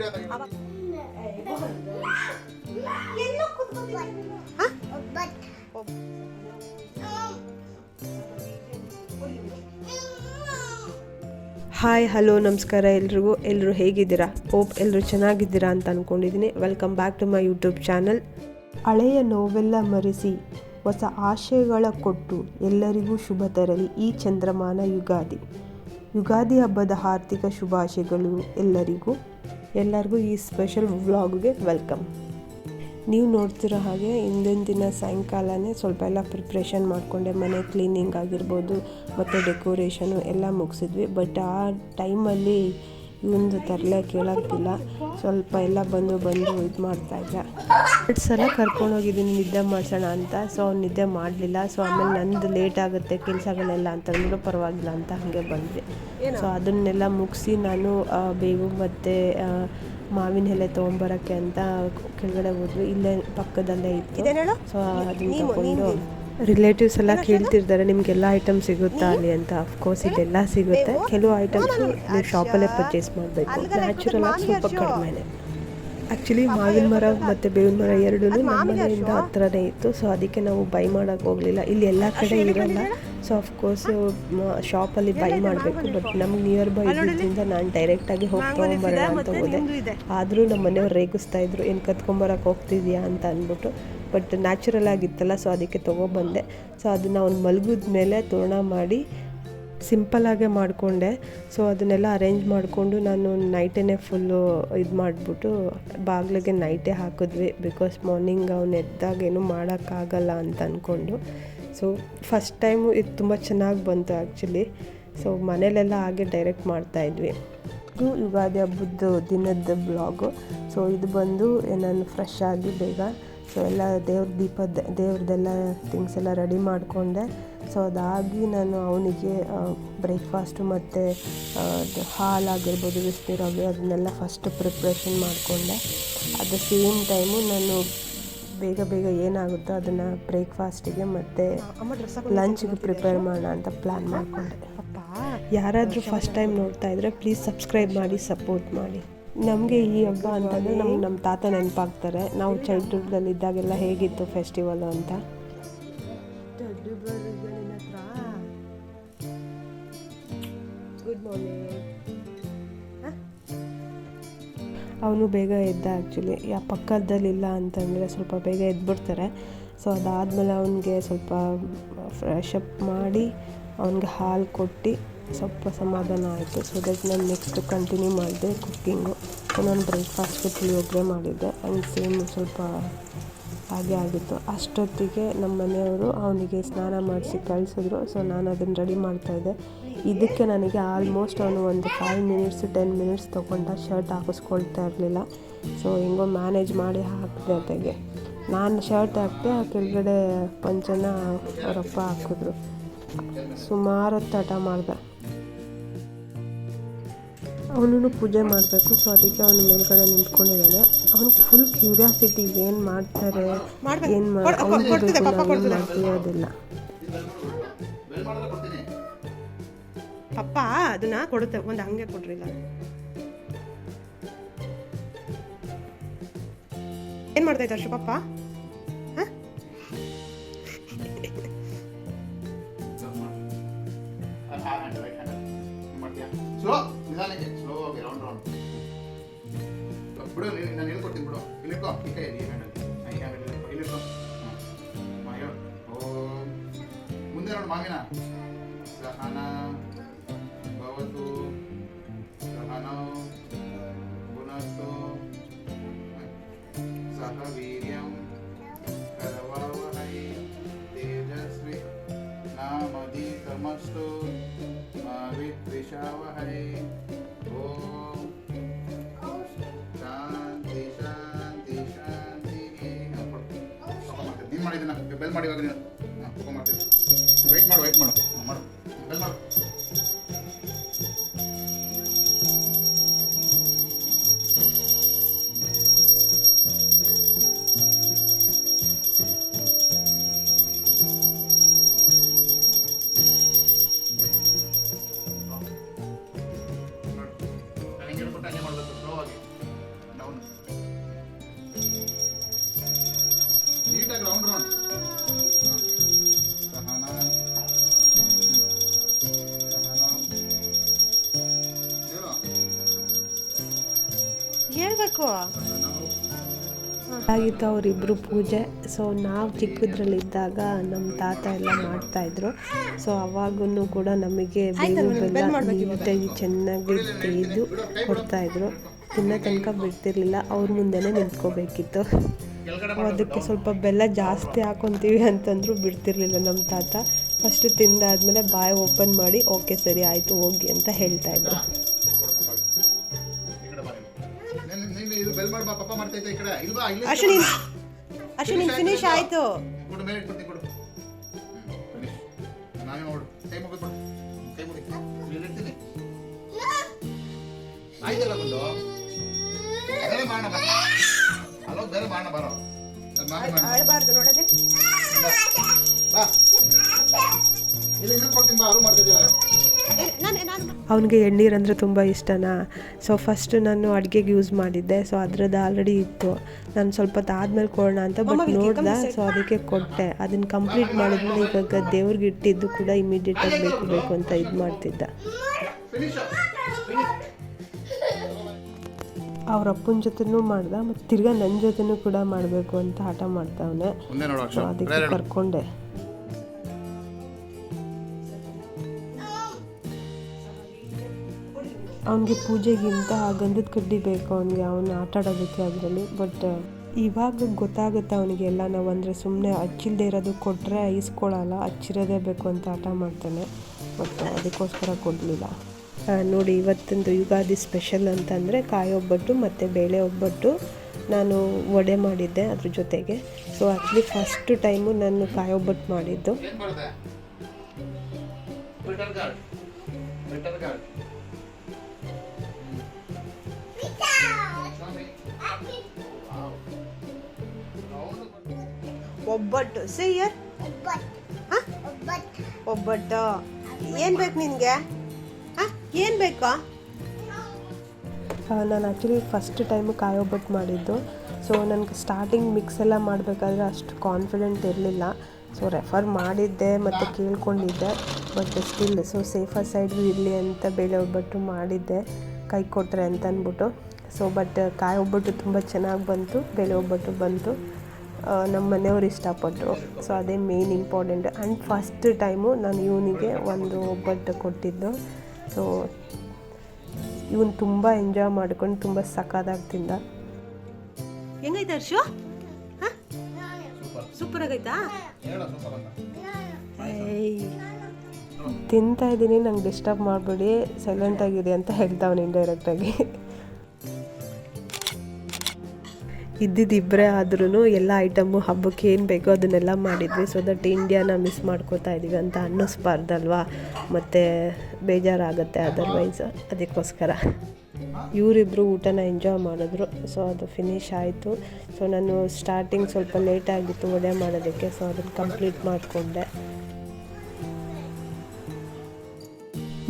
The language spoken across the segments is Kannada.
ಹಾಯ್ ಹಲೋ ನಮಸ್ಕಾರ ಎಲ್ರಿಗೂ. ಎಲ್ಲರೂ ಹೇಗಿದ್ದೀರಾ? ಹೋಪ್ ಎಲ್ಲರೂ ಚೆನ್ನಾಗಿದ್ದೀರಾ ಅಂತ ಅಂದ್ಕೊಂಡಿದ್ದೀನಿ. Welcome back to my YouTube channel. ಹಳೆಯ ನೋವೆಲ್ಲ ಮರೆಸಿ ಹೊಸ ಆಶಯಗಳ ಕೊಟ್ಟು ಎಲ್ಲರಿಗೂ ಶುಭ ತರಲಿ ಈ ಚಂದ್ರಮಾನ ಯುಗಾದಿ. ಯುಗಾದಿ ಹಬ್ಬದ ಆರ್ಥಿಕ ಶುಭಾಶಯಗಳು ಎಲ್ಲರಿಗೂ ಈ ಸ್ಪೆಷಲ್ ವ್ಲಾಗ್ಗೆ ವೆಲ್ಕಮ್. ನೀವು ನೋಡ್ತಿರೋ ಹಾಗೆ ಹಿಂದಿನ ದಿನ ಸಾಯಂಕಾಲನೇ ಸ್ವಲ್ಪ ಎಲ್ಲ ಪ್ರಿಪ್ರೇಷನ್ ಮಾಡಿಕೊಂಡೆ. ಮನೆ ಕ್ಲೀನಿಂಗ್ ಆಗಿರ್ಬೋದು ಮತ್ತು ಡೆಕೋರೇಷನು ಎಲ್ಲ ಮುಗಿಸಿದ್ವಿ. ಬಟ್ ಆ ಟೈಮಲ್ಲಿ ಇವೊಂದು ತರಲೆ ಕೇಳೋಕ್ಕಿಲ್ಲ, ಸ್ವಲ್ಪ ಎಲ್ಲ ಬಂದು ಇದು ಮಾಡ್ತಾಯಿದ್ದ. 2 ಸಲ ಕರ್ಕೊಂಡೋಗಿದ್ದೀನಿ ನಿದ್ದೆ ಮಾಡಿಸೋಣ ಅಂತ. ಸೊ ಅವ್ನು ನಿದ್ದೆ ಮಾಡಲಿಲ್ಲ. ಸೊ ಆಮೇಲೆ ನಂದು ಲೇಟ್ ಆಗುತ್ತೆ ಕೆಲಸಗಳೆಲ್ಲ ಅಂತಂದ್ಬಿಟ್ಟು ಪರವಾಗಿಲ್ಲ ಅಂತ ಹಾಗೆ ಬಂದ್ವಿ. ಸೊ ಅದನ್ನೆಲ್ಲ ಮುಗಿಸಿ ನಾನು ಬೇವು ಮತ್ತು ಮಾವಿನ ಎಲೆ ತೊಗೊಂಬರೋಕ್ಕೆ ಅಂತ ಕೆಳಗಡೆ ಹೋದ್ವಿ. ಇಲ್ಲೇ ಪಕ್ಕದಲ್ಲೇ ಇತ್ತು. ಸೊ ಅದನ್ನು ತಗೊಂಡು ರಿಲೇಟಿವ್ಸ್ ಎಲ್ಲ ಕೇಳ್ತಿರ್ತಾರೆ ನಿಮಗೆಲ್ಲ ಐಟಮ್ ಸಿಗುತ್ತಾ ಅಲ್ಲಿ ಅಂತ. ಅಫ್ಕೋರ್ಸ್ ಇದೆಲ್ಲ ಸಿಗುತ್ತೆ. ಕೆಲವು ಐಟಮ್ಸ್ ನೀವು ಶಾಪಲ್ಲೇ ಪರ್ಚೇಸ್ ಮಾಡಬೇಕು. ನ್ಯಾಚುರಲ್ ಆಗಿ ಸ್ವಲ್ಪ ಕಡಿಮೆನೆ. ಆ್ಯಕ್ಚುಲಿ ಮಾವಿನ ಮರ ಮತ್ತು ಬೇವಿನ ಮರ ಎರಡೂ ನಮ್ಮ ಮನೆಯಿಂದ ಹತ್ರನೇ ಇತ್ತು. ಸೊ ಅದಕ್ಕೆ ನಾವು ಬೈ ಮಾಡೋಕ್ಕೆ ಹೋಗಲಿಲ್ಲ. ಇಲ್ಲಿ ಎಲ್ಲ ಕಡೆ ಇರೋಲ್ಲ. ಸೊ ಅಫ್ಕೋರ್ಸ್ ಶಾಪಲ್ಲಿ ಬೈ ಮಾಡಬೇಕು. ಬಟ್ ನಮ್ಗೆ ನಿಯರ್ ಬೈ ಇದ್ದಿದ್ದರಿಂದ ನಾನು ಡೈರೆಕ್ಟಾಗಿ ಹೋಗಿ ತೊಗೊಂಬರೋಣ ಅಂತ ಹೋದೆ. ಆದರೂ ನಮ್ಮ ಮನೆಯವ್ರು ರೇಗಿಸ್ತಾಯಿದ್ರು, ಏನು ಕತ್ಕೊಂಬರಕ್ಕೆ ಹೋಗ್ತಿದ್ಯಾ ಅಂತ ಅಂದ್ಬಿಟ್ಟು. ಬಟ್ ನ್ಯಾಚುರಲ್ ಆಗಿತ್ತಲ್ಲ, ಸೊ ಅದಕ್ಕೆ ತೊಗೊಬಂದೆ. ಸೊ ಅದನ್ನು ಅವ್ನು ಮಲಗಿದ ಮೇಲೆ ತೋರಣ ಮಾಡಿ ಸಿಂಪಲ್ಲಾಗೆ ಮಾಡಿಕೊಂಡೆ. ಸೊ ಅದನ್ನೆಲ್ಲ ಅರೇಂಜ್ ಮಾಡಿಕೊಂಡು ನಾನು ನೈಟೇ ಫುಲ್ಲು ಇದು ಮಾಡಿಬಿಟ್ಟು ಬಾಗಿಲಿಗೆ ನೈಟೇ ಹಾಕಿದ್ವಿ. ಬಿಕಾಸ್ ಮಾರ್ನಿಂಗ್ ಅವ್ನು ಎದ್ದಾಗ ಏನೂ ಮಾಡೋಕ್ಕಾಗಲ್ಲ ಅಂತ ಅಂದ್ಕೊಂಡು. ಸೊ ಫಸ್ಟ್ ಟೈಮು ಇದು ತುಂಬ ಚೆನ್ನಾಗಿ ಬಂತು ಆ್ಯಕ್ಚುಲಿ. ಸೊ ಮನೇಲೆಲ್ಲ ಹಾಗೆ ಡೈರೆಕ್ಟ್ ಮಾಡ್ತಾಯಿದ್ವಿ. ಇದು ಯುಗಾದಿ ಹಬ್ಬದ ದಿನದ ಬ್ಲಾಗು. ಸೊ ಇದು ಬಂದು ನಾನು ಫ್ರೆಶ್ ಆಗಿ ಬೇಗ ಸೊ ಎಲ್ಲ ದೇವ್ರದ್ದೆಲ್ಲ ಥಿಂಗ್ಸ್ ಎಲ್ಲ ರೆಡಿ ಮಾಡಿಕೊಂಡೆ. ಸೊ ಅದಾಗಿ ನಾನು ಅವನಿಗೆ ಬ್ರೇಕ್ಫಾಸ್ಟು ಮತ್ತು ಹಾಲಾಗಿರ್ಬೋದು ಬಿಸಿನೀರಾಗಿ ಅದನ್ನೆಲ್ಲ ಫಸ್ಟ್ ಪ್ರಿಪ್ರೇಷನ್ ಮಾಡಿಕೊಂಡೆ. ಅಟ್ ದ ಸೇಮ್ ಟೈಮು ನಾನು ಬೇಗ ಏನಾಗುತ್ತೋ ಅದನ್ನು ಬ್ರೇಕ್ಫಾಸ್ಟಿಗೆ ಮತ್ತು ಲಂಚ್ಗೆ ಪ್ರಿಪೇರ್ ಮಾಡೋಣ ಅಂತ ಪ್ಲ್ಯಾನ್ ಮಾಡಿಕೊಂಡೆ. ಯಾರಾದರೂ ಫಸ್ಟ್ ಟೈಮ್ ನೋಡ್ತಾ ಇದ್ದರೆ ಪ್ಲೀಸ್ ಸಬ್ಸ್ಕ್ರೈಬ್ ಮಾಡಿ, ಸಪೋರ್ಟ್ ಮಾಡಿ. ನಮಗೆ ಈ ಹಬ್ಬ ಅಂತಂದರೆ ನಮ್ಮ ತಾತ ನೆನಪಾಗ್ತಾರೆ. ನಾವು ಚೈಲ್ಡ್ಹುಡ್ಡಲ್ಲಿ ಇದ್ದಾಗೆಲ್ಲ ಹೇಗಿತ್ತು ಫೆಸ್ಟಿವಲ್ ಅಂತ. Good morning. ಅವನು ಬೇಗ ಎದ್ದ ಆ್ಯಕ್ಚುಲಿ. ಪಕ್ಕದಲ್ಲಿಲ್ಲ ಅಂತಂದರೆ ಸ್ವಲ್ಪ ಬೇಗ ಎದ್ಬಿಡ್ತಾರೆ. ಸೊ ಅದಾದಮೇಲೆ ಅವನಿಗೆ ಸ್ವಲ್ಪ ಫ್ರೆಶ್ ಅಪ್ ಮಾಡಿ ಅವನಿಗೆ ಹಾಲು ಕೊಟ್ಟು ಸ್ವಲ್ಪ ಸಮಾಧಾನ ಆಯಿತು. ಸೊ ದಟ್ ನಾನು ನೆಕ್ಸ್ಟ್ ಕಂಟಿನ್ಯೂ ಮಾಡಿದೆ ಕುಕ್ಕಿಂಗು. ಸೊ ನಾನು ಬ್ರೇಕ್ಫಾಸ್ಟ್ಗೆ ಪುಳಿಯೋಗರೆ ಮಾಡಿದ್ದೆ. ಆ್ಯಂಡ್ ಸೇಮ್ ಸ್ವಲ್ಪ ಹಾಗೆ ಆಗಿತ್ತು. ಅಷ್ಟೊತ್ತಿಗೆ ನಮ್ಮ ಮನೆಯವರು ಅವನಿಗೆ ಸ್ನಾನ ಮಾಡಿಸಿ ಕಳಿಸಿದ್ರು. ಸೊ ನಾನು ಅದನ್ನು ರೆಡಿ ಮಾಡ್ತಾಯಿದ್ದೆ. ಇದಕ್ಕೆ ನನಗೆ ಆಲ್ಮೋಸ್ಟ್ ಅವನು ಒಂದು 5 ಮಿನಿಟ್ಸ್ 10 ಮಿನಿಟ್ಸ್ ತೊಗೊಂಡ. ಶರ್ಟ್ ಹಾಕಿಸ್ಕೊಳ್ತಾ ಇರಲಿಲ್ಲ. ಸೊ ಹೆಂಗೋ ಮ್ಯಾನೇಜ್ ಮಾಡಿ ಹಾಕಿದೆ ಅದಕ್ಕೆ. ನಾನು ಶರ್ಟ್ ಹಾಕಿದೆ, ಆ ಕೆಳಗಡೆ ಪಂಚನ ಅವರಪ್ಪ ಹಾಕಿದ್ರು. ಸುಮಾರು ಹಠ ಮಾಡಿದೆ. ಅವನು ಪೂಜೆ ಮಾಡಬೇಕು. ಸೊ ಅದಕ್ಕೆ ಅವನು ಮೇಲ್ಗಡೆ ನಿಂತ್ಕೊಂಡಿದ್ದಾನೆ. ಅವ್ನಿಗೆ ಫುಲ್ ಕ್ಯೂರಿಯಾಸಿಟಿ, ಏನು ಮಾಡ್ತಾರೆ, ಏನು ಅವ್ನಿಗೆ ಬೇಕು, ನಾವೇನು ಮಾಡ್ತೀವಿ ಅದೆಲ್ಲ. ಪಪ್ಪ ಅದನ್ನ ಕೊಡುತ್ತೆ, ಒಂದು ಹಂಗೆ ಕೊಡ್ರಿಲ್ಲ. ಏನು ಮಾಡ್ತಾ ಇದ್ದ ಅಷ್ಟು ಪಪ್ಪ? ಬಿಡು, ನಾನು ಹೇಳ್ಕೊಡ್ತೀನಿ ಬಿಡು. ಇಲ್ಲಿಟ್ಕೋ, ಈ ಕೈ ಇಲ್ಲಿಟ್ಕೋ. ಮುಂದೆ ನೋಡು ಮಾವಿನ ಸಹನ ಭವತು ಸಹನೋ ಗುಣಸ್ತೋ ಸಹ ವೀರ್ಯಂ ಕರವಾವಹೈ ತೇಜಸ್ವಿ ನಾಮಧೀತಮಸ್ತು ಮಾ ವಿದ್ವಿಷಾವಹೈ. ಓಂ ಶಾಂತಿ ಶಾಂತಿ ಶಾಂತಿ. ನೀನು ಮಾಡಿದ್ದೀನ ಬೆಲ್ ಮಾಡಿ ಇವಾಗ ನೀನು ಕುಕ ಮಾಡ್ತೀನಿ. ವೆಯ್ಟ್ ಮಾಡು ಮಾಡು ಬೆಲ್ ಮಾಡು. ಹಂಗೆ ಮಾಡಬೇಕು ಸ್ಲೋ ಆಗಿ. ಆಗಿತ್ತು ಅವರಿಬ್ಬರು ಪೂಜೆ. ಸೊ ನಾವು ಚಿಕ್ಕದ್ರಲ್ಲಿದ್ದಾಗ ನಮ್ಮ ತಾತ ಎಲ್ಲ ಮಾಡ್ತಾಯಿದ್ರು. ಸೊ ಅವಾಗೂ ಕೂಡ ನಮಗೆ ಬೇವು ಬೆಲ್ಲ ನೀಟಾಗಿ ಚೆನ್ನಾಗಿ ತೆಗೆದು ಕೊಡ್ತಾಯಿದ್ರು. ತಿನ್ನೋ ತನಕ ಬಿಡ್ತಿರ್ಲಿಲ್ಲ, ಅವ್ರ ಮುಂದೆನೇ ನಿಂತ್ಕೋಬೇಕಿತ್ತು. ಅದಕ್ಕೆ ಸ್ವಲ್ಪ ಬೆಲ್ಲ ಜಾಸ್ತಿ ಹಾಕೊತೀವಿ ಅಂತಂದರೂ ಬಿಡ್ತಿರ್ಲಿಲ್ಲ ನಮ್ಮ ತಾತ. ಫಸ್ಟು ತಿಂದಾದ್ಮೇಲೆ ಬಾಯಿ ಓಪನ್ ಮಾಡಿ ಓಕೆ ಸರಿ ಆಯಿತು ಹೋಗಿ ಅಂತ ಹೇಳ್ತಾಯಿದ್ರು. ಅಶ್ವಿನಿ ಫಿನಿಶ್ ಆಯಿತು. ಆಡಬಾರ್ದು ನೋಡದೆ. ಅವನಿಗೆ ಎಳ್ನೀರು ಅಂದರೆ ತುಂಬ ಇಷ್ಟನಾ. ಸೊ ಫಸ್ಟ್ ನಾನು ಅಡುಗೆಗೆ ಯೂಸ್ ಮಾಡಿದ್ದೆ. ಸೊ ಅದ್ರದ್ದು ಆಲ್ರೆಡಿ ಇತ್ತು. ನಾನು ಸ್ವಲ್ಪ ಆದ್ಮೇಲೆ ಕೊಡೋಣ ಅಂತ ಬಟ್ ನೋಡ್ದೆ. ಸೊ ಅದಕ್ಕೆ ಕೊಟ್ಟೆ. ಅದನ್ನು ಕಂಪ್ಲೀಟ್ ಮಾಡಿದ್ಮೇಲೆ ಇವಾಗ ದೇವ್ರಿಗೆ ಇಟ್ಟಿದ್ದು ಕೂಡ ಇಮಿಡಿಯೇಟಾಗಿ ಬೇಕು ಅಂತ ಇದು ಮಾಡ್ತಿದ್ದ. ಅವ್ರ ಅಪ್ಪನ ಜೊತೆನೂ ಮಾಡ್ದ ಮತ್ತು ತಿರ್ಗಾ ನನ್ನ ಜೊತೆನೂ ಕೂಡ ಮಾಡಬೇಕು ಅಂತ ಹಠ ಮಾಡ್ತಾವನೆ. ಸೊ ಅದಕ್ಕೆ ಕರ್ಕೊಂಡೆ. ಅವನಿಗೆ ಪೂಜೆಗಿಂತ ಗಂಧದ ಕಡ್ಡಿ ಬೇಕು ಅವನಿಗೆ, ಅವನು ಆಟ ಆಡೋದಕ್ಕೆ ಅದರಲ್ಲಿ. ಬಟ್ ಇವಾಗ ಗೊತ್ತಾಗುತ್ತೆ ಅವನಿಗೆಲ್ಲ. ನಾವು ಅಂದರೆ ಸುಮ್ಮನೆ ಹಚ್ಚಿಲ್ದೇ ಇರೋದು ಕೊಟ್ಟರೆ ಇಸ್ಕೊಳ್ಳಲ್ಲ, ಹಚ್ಚಿರೋದೇ ಬೇಕು ಅಂತ ಆಟ ಮಾಡ್ತಾನೆ. ಬಟ್ ಅದಕ್ಕೋಸ್ಕರ ಕೊಡಲಿಲ್ಲ. ನೋಡಿ, ಇವತ್ತೊಂದು ಯುಗಾದಿ ಸ್ಪೆಷಲ್ ಅಂತಂದರೆ ಕಾಯಿ ಒಬ್ಬಟ್ಟು ಮತ್ತು ಬೇಳೆ ಒಬ್ಬಟ್ಟು. ನಾನು ವಡೆ ಮಾಡಿದ್ದೆ ಅದ್ರ ಜೊತೆಗೆ. ಸೊ ಆ್ಯಕ್ಚುಲಿ ಫಸ್ಟ್ ಟೈಮು ನಾನು ಕಾಯಿ ಒಬ್ಬಟ್ಟು ಮಾಡಿದ್ದು. ಒಬ್ಬಟ್ಟು ಸೈಯರ್ ಒಬ್ಬಟ್ಟು ಏನು ಬೇಕು ನಿನಗೆ? ಏನು ಬೇಕಾ? ನಾನು ಆ್ಯಕ್ಚುಲಿ ಫಸ್ಟ್ ಟೈಮು ಕಾಯಿ ಒಬ್ಬಟ್ಟು ಮಾಡಿದ್ದು. ಸೊ ನನಗೆ ಸ್ಟಾರ್ಟಿಂಗ್ ಮಿಕ್ಸ್ ಎಲ್ಲ ಮಾಡಬೇಕಾದ್ರೆ ಅಷ್ಟು ಕಾನ್ಫಿಡೆಂಟ್ ಇರಲಿಲ್ಲ. ಸೊ ರೆಫರ್ ಮಾಡಿದ್ದೆ ಮತ್ತು ಕೇಳ್ಕೊಂಡಿದ್ದೆ. But still so safer side ಇರಲಿ ಅಂತ ಬೇಳೆ ಒಬ್ಬಟ್ಟು ಮಾಡಿದ್ದೆ, ಕೈ ಕೊಟ್ಟರೆ ಅಂತ ಅಂದ್ಬಿಟ್ಟು. ಸೊ ಬಟ್ ಕಾಯಿ ಒಬ್ಬಟ್ಟು ತುಂಬ ಚೆನ್ನಾಗಿ ಬಂತು, ಬೇಳೆ ಒಬ್ಬಟ್ಟು ಬಂತು. ನಮ್ಮ ಮನೆಯವ್ರು ಇಷ್ಟಪಟ್ಟರು. ಸೊ ಅದೇ main important. And first time ನಾನು ಇವನಿಗೆ ಒಂದು ಒಬ್ಬಟ್ಟು ಕೊಟ್ಟಿದ್ದು. ಸೊ ಇವನು ತುಂಬ ಎಂಜಾಯ್ ಮಾಡ್ಕೊಂಡು ತುಂಬ ಸಖತ್ತಾಗಿ ತಿಂದ. ಹೆಂಗೈತೆ ಹರ್ಷು? ಹಾಂ ಸೂಪರ್ ಆಗೈತಾ? ತಿಂತಾ ಇದ್ದೀನಿ, ನಂಗೆ ಡಿಸ್ಟರ್ಬ್ ಮಾಡಬೇಡಿ, ಸೈಲೆಂಟಾಗಿರಿ ಅಂತ ಹೇಳ್ತಾವನು ಇಂಡೈರೆಕ್ಟಾಗಿ. ಇದ್ದಿದ್ದಿಬ್ಬರೇ ಆದ್ರೂ ಎಲ್ಲ ಐಟಮು ಹಬ್ಬಕ್ಕೆ ಏನು ಬೇಕೋ ಅದನ್ನೆಲ್ಲ ಮಾಡಿದ್ವಿ. ಸೊ ದಟ್ ಇಂಡಿಯಾನ ಮಿಸ್ ಮಾಡ್ಕೋತಾ ಇದ್ದೀವಿ ಅಂತ ಅನ್ನಿಸ್ಬಾರ್ದಲ್ವಾ, ಮತ್ತು ಬೇಜಾರಾಗುತ್ತೆ ಅದರ್ವೈಸ್. ಅದಕ್ಕೋಸ್ಕರ ಇವರಿಬ್ಬರು ಊಟನ ಎಂಜಾಯ್ ಮಾಡಿದ್ರು. ಸೊ ಅದು ಫಿನಿಶ್ ಆಯಿತು. ಸೊ ನಾನು ಸ್ಟಾರ್ಟಿಂಗ್ ಸ್ವಲ್ಪ ಲೇಟಾಗಿತ್ತು ವಡೆ ಮಾಡೋದಕ್ಕೆ. ಸೊ ಅದನ್ನು ಕಂಪ್ಲೀಟ್ ಮಾಡಿಕೊಂಡೆ.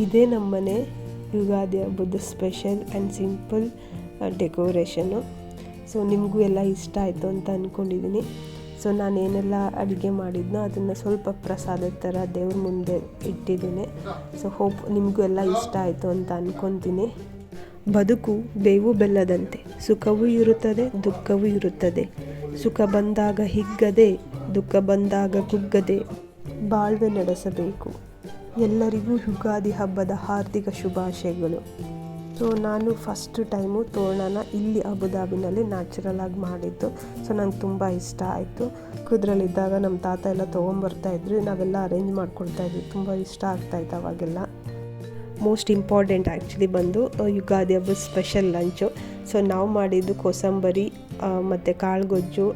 ಇದೇ ನಮ್ಮನೆ ಯುಗಾದಿ ಹಬ್ಬದ special and simple decoration. So ನಿಮಗೂ ಎಲ್ಲ ಇಷ್ಟ ಆಯಿತು ಅಂತ ಅಂದ್ಕೊಂಡಿದ್ದೀನಿ. ಸೊ ನಾನೇನೆಲ್ಲ ಅಡುಗೆ ಮಾಡಿದ್ನೋ ಅದನ್ನು ಸ್ವಲ್ಪ ಪ್ರಸಾದದ ಥರ ದೇವ್ರ ಮುಂದೆ ಇಟ್ಟಿದ್ದೀನಿ. ಸೊ ಹೋಪ್ ನಿಮಗೂ ಎಲ್ಲ ಇಷ್ಟ ಆಯಿತು ಅಂತ ಅಂದ್ಕೊತೀನಿ. ಬದುಕು ಬೇವು ಬೆಲ್ಲದಂತೆ, ಸುಖವೂ ಇರುತ್ತದೆ ದುಃಖವೂ ಇರುತ್ತದೆ. ಸುಖ ಬಂದಾಗ ಹಿಗ್ಗದೆ, ದುಃಖ ಬಂದಾಗ ಕುಗ್ಗದೆ ಬಾಳ್ವೆ ನಡೆಸಬೇಕು. ಎಲ್ಲರಿಗೂ ಯುಗಾದಿ ಹಬ್ಬದ ಹಾರ್ದಿಕ ಶುಭಾಶಯಗಳು. ಸೊ ನಾನು ಫಸ್ಟ್ ಟೈಮು ತೋರಣನ ಇಲ್ಲಿ ಅಬುದಾಬಿನಲ್ಲಿ ನ್ಯಾಚುರಲ್ ಆಗಿ ಮಾಡಿದ್ದು. ಸೊ ನಂಗೆ ತುಂಬ ಇಷ್ಟ ಆಯಿತು. ಕುದ್ರಲ್ಲಿದ್ದಾಗ ನಮ್ಮ ತಾತ ಎಲ್ಲ ತೊಗೊಂಬರ್ತಾಯಿದ್ರು, ನಾವೆಲ್ಲ ಅರೇಂಜ್ ಮಾಡ್ಕೊಳ್ತಾಯಿದ್ವಿ. ತುಂಬ ಇಷ್ಟ ಆಗ್ತಾಯಿತ್ತು ಅವಾಗೆಲ್ಲ. ಮೋಸ್ಟ್ ಇಂಪಾರ್ಟೆಂಟ್ ಆ್ಯಕ್ಚುಲಿ ಬಂದು ಯುಗಾದಿ ಹಬ್ಬದ ಸ್ಪೆಷಲ್ ಲಂಚು. ಸೊ ನಾವು ಮಾಡಿದ್ದು ಕೋಸಂಬರಿ ಮತ್ತು ಕಾಳುಗೊಜ್ಜು,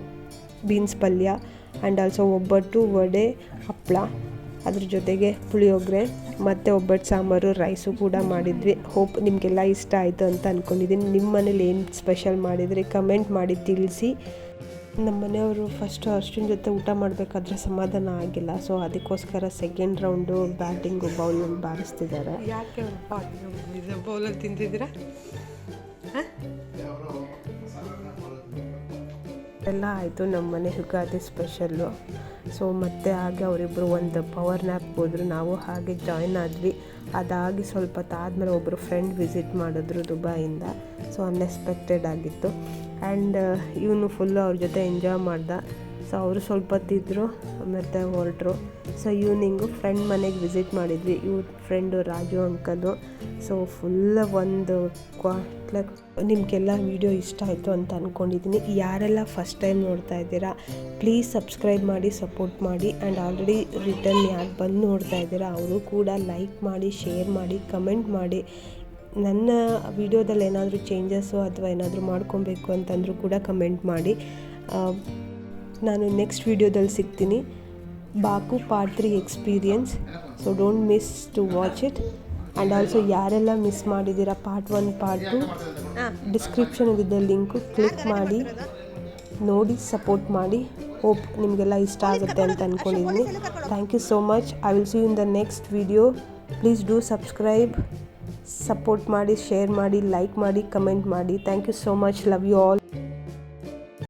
ಬೀನ್ಸ್ ಪಲ್ಯ ಆ್ಯಂಡ್ ಆಲ್ಸೋ ಒಬ್ಬಟ್ಟು, ವಡೆ, ಹಪ್ಪಳ, ಅದ್ರ ಜೊತೆಗೆ ಪುಳಿಯೋಗರೆ ಮತ್ತು ಒಬ್ಬಟ್ಟು ಸಾಂಬಾರು, ರೈಸು ಕೂಡ ಮಾಡಿದ್ವಿ. ಹೋಪ್ ನಿಮಗೆಲ್ಲ ಇಷ್ಟ ಆಯಿತು ಅಂತ ಅಂದ್ಕೊಂಡಿದ್ದೀನಿ. ನಿಮ್ಮ ಮನೇಲಿ ಏನು ಸ್ಪೆಷಲ್ ಮಾಡಿದರೆ ಕಮೆಂಟ್ ಮಾಡಿ ತಿಳಿಸಿ. ನಮ್ಮ ಮನೆಯವರು ಫಸ್ಟು ಅರ್ಶಿನ ಜೊತೆ ಊಟ ಮಾಡಬೇಕಾದ್ರೆ ಸಮಾಧಾನ ಆಗಿಲ್ಲ. ಸೊ ಅದಕ್ಕೋಸ್ಕರ ಸೆಕೆಂಡ್ ರೌಂಡು ಬ್ಯಾಟಿಂಗು ಬೌಲಲ್ಲಿ ಬಾರಿಸ್ತಿದ್ದಾರೆ. ಯಾಕೆ ಬೌಲಲ್ಲಿ ತಿಂತಿದ್ದೀರಾ? ಎಲ್ಲ ಆಯಿತು ನಮ್ಮ ಮನೆ ಯುಗಾದಿ ಸ್ಪೆಷಲ್ಲು. ಸೊ ಮತ್ತೆ ಹಾಗೆ ಅವರಿಬ್ಬರು ಒಂದು ಪವರ್ ನ್ಯಾಪ್ ಹೋದರು, ನಾವು ಹಾಗೆ ಜಾಯ್ನ್ ಆದ್ವಿ. ಅದಾಗಿ ಸ್ವಲ್ಪ ಹೊತ್ತಾದಮೇಲೆ ಒಬ್ಬರು ಫ್ರೆಂಡ್ ವಿಸಿಟ್ ಮಾಡಿದ್ರು ದುಬೈಯಿಂದ. ಸೊ ಅನ್ಎಕ್ಸ್ಪೆಕ್ಟೆಡ್ ಆಗಿತ್ತು. ಆ್ಯಂಡ್ ಇವನು ಫುಲ್ಲು ಅವ್ರ ಜೊತೆ ಎಂಜಾಯ್ ಮಾಡ್ದ. ಸೊ ಅವರು ಸ್ವಲ್ಪ ಹೊತ್ತಿದ್ರು ಮತ್ತು ಹೊರಟರು. ಸೊ ಈವ್ನಿಂಗು ಫ್ರೆಂಡ್ ಮನೆಗೆ ವಿಸಿಟ್ ಮಾಡಿದ್ವಿ. ಇವ್ರ friend Raju uncle. So full ಒಂದು ನಿಮಗೆಲ್ಲ ವೀಡಿಯೋ ಇಷ್ಟ ಆಯಿತು ಅಂತ ಅಂದ್ಕೊಂಡಿದ್ದೀನಿ. ಯಾರೆಲ್ಲ ಫಸ್ಟ್ ಟೈಮ್ ನೋಡ್ತಾ ಇದ್ದೀರಾ ಪ್ಲೀಸ್ ಸಬ್ಸ್ಕ್ರೈಬ್ ಮಾಡಿ, ಸಪೋರ್ಟ್ ಮಾಡಿ. ಆ್ಯಂಡ್ ಆಲ್ರೆಡಿ ರಿಟರ್ನ್ ಯಾರು ಬಂದು ನೋಡ್ತಾ ಇದ್ದೀರಾ ಅವರು ಕೂಡ ಲೈಕ್ ಮಾಡಿ, ಶೇರ್ ಮಾಡಿ, ಕಮೆಂಟ್ ಮಾಡಿ. ನನ್ನ ವಿಡಿಯೋದಲ್ಲಿ ಏನಾದರೂ ಚೇಂಜಸ್ಸು ಅಥವಾ ಏನಾದರೂ ಮಾಡ್ಕೊಬೇಕು ಅಂತಂದರೂ ಕೂಡ ಕಮೆಂಟ್ ಮಾಡಿ. ನಾನು ನೆಕ್ಸ್ಟ್ ವಿಡಿಯೋದಲ್ಲಿ ಸಿಗ್ತೀನಿ. Baku part 3 experience. So don't miss to watch it. And also ಯಾರೆಲ್ಲ ಮಿಸ್ ಮಾಡಿದ್ದೀರಾ ಪಾರ್ಟ್ 1 ಪಾರ್ಟ್ 2 ಡಿಸ್ಕ್ರಿಪ್ಷನಲ್ಲಿದೆ ಲಿಂಕು, ಕ್ಲಿಕ್ ಮಾಡಿ ನೋಡಿ, ಸಪೋರ್ಟ್ ಮಾಡಿ. ಹೋಪ್ ನಿಮಗೆಲ್ಲ ಇಷ್ಟ ಆಗುತ್ತೆ ಅಂತ ಅಂದ್ಕೊಂಡಿದ್ದೀನಿ. Thank you so much. I will see you in the next video. Please do subscribe, support ಮಾಡಿ, ಶೇರ್ ಮಾಡಿ, ಲೈಕ್ ಮಾಡಿ, ಕಮೆಂಟ್ ಮಾಡಿ. Thank you so much. Love you all.